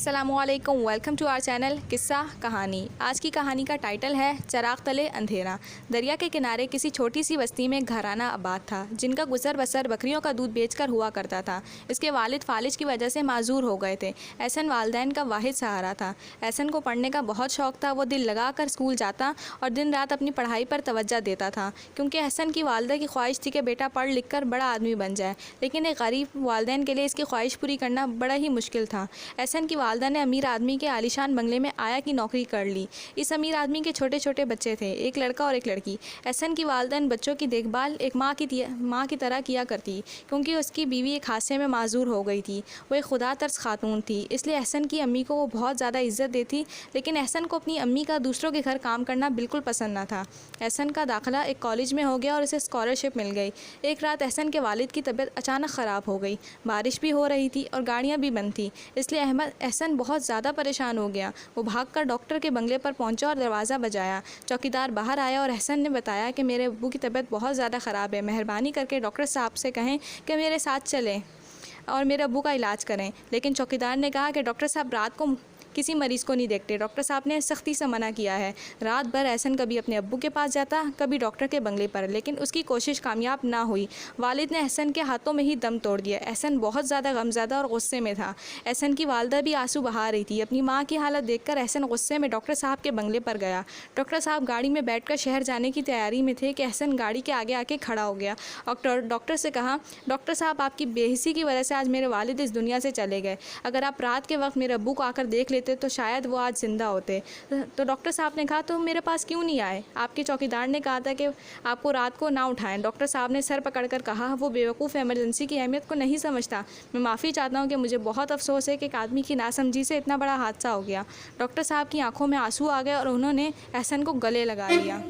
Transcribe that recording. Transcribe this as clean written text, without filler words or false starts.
अस्सलामुअलैकुम, welcome to our channel किस्सा कहानी। आज की कहानी का टाइटल है चराग तले अंधेरा। दरिया के किनारे किसी छोटी सी बस्ती में एक घराना आबाद था जिनका गुजर बसर बकरियों का दूध बेचकर हुआ करता था। इसके वालिद फालिज की वजह से माजूर हो गए थे। एहसन वालदैन का वाहिद सहारा था। एहसन को पढ़ने का बहुत शौक़ था। वो दिल लगा कर स्कूल जाता और दिन रात अपनी पढ़ाई पर तवज्जो देता था, क्योंकि एहसन की वालदा की ख्वाहिश थी कि बेटा पढ़ लिख कर बड़ा आदमी बन जाए। लेकिन एक गरीब वालदैन के लिए इसकी ख्वाहिश पूरी करना बड़ा ही मुश्किल था। एहसन की वालदा ने अमीर आदमी के आलीशान बंगले में आया की नौकरी कर ली। इस अमीर आदमी के छोटे छोटे बच्चे थे, एक लड़का और एक लड़की। एहसन की वालदा इन बच्चों की देखभाल एक माँ की तरह किया करती, क्योंकि उसकी बीवी एक हादसे में माजूर हो गई थी। वो एक खुदा तर्स खातून थी, इसलिए एहसन की अम्मी को वो बहुत ज़्यादा इज्जत देती। लेकिन एहसन को अपनी अम्मी का दूसरों के घर काम करना बिल्कुल पसंद न था। एहसन का दाखिला एक कॉलेज में हो गया और उसे स्कॉलरशिप मिल गई। एक रात एहसन के वालिद की तबीयत अचानक ख़राब हो गई। बारिश भी हो रही थी और गाड़ियाँ भी बंद थी, इसलिए एहसन बहुत ज़्यादा परेशान हो गया। वो भागकर डॉक्टर के बंगले पर पहुंचा और दरवाज़ा बजाया। चौकीदार बाहर आया और एहसन ने बताया कि मेरे अब्बू की तबीयत बहुत ज़्यादा ख़राब है, मेहरबानी करके डॉक्टर साहब से कहें कि मेरे साथ चलें और मेरे अब्बू का इलाज करें। लेकिन चौकीदार ने कहा कि डॉक्टर साहब रात को किसी मरीज़ को नहीं देखते। डॉक्टर साहब ने सख्ती से मना किया है। रात भर एहसन कभी अपने अब्बू के पास जाता, कभी डॉक्टर के बंगले पर, लेकिन उसकी कोशिश कामयाब ना हुई। वालिद ने एहसन के हाथों में ही दम तोड़ दिया। एहसन बहुत ज़्यादा गमज़दा और गुस्से में था। एहसन की वालदा भी आंसू बहा रही थी। अपनी माँ की हालत देखकर एहसन गुस्से में डॉक्टर साहब के बंगले पर गया। डॉक्टर साहब गाड़ी में बैठकर शहर जाने की तैयारी में थे कि एहसन गाड़ी के आगे आके खड़ा हो गया और डॉक्टर से कहा, डॉक्टर साहब आपकी बेहिसी की वजह से आज मेरे वालिद इस दुनिया से चले गए। अगर आप रात के वक्त मेरे अब्बू को आकर देख लेते तो शायद वो आज ज़िंदा होते। तो डॉक्टर साहब ने कहा, तो मेरे पास क्यों नहीं आए? आपके चौकीदार ने कहा था कि आपको रात को ना उठाएं। डॉक्टर साहब ने सर पकड़कर कहा, वो बेवकूफ़ इमरजेंसी की अहमियत को नहीं समझता। मैं माफ़ी चाहता हूँ कि मुझे बहुत अफसोस है कि एक आदमी की नासमझी से इतना बड़ा हादसा हो गया। डॉक्टर साहब की आंखों में आंसू आ गए और उन्होंने एहसन को गले लगा लिया।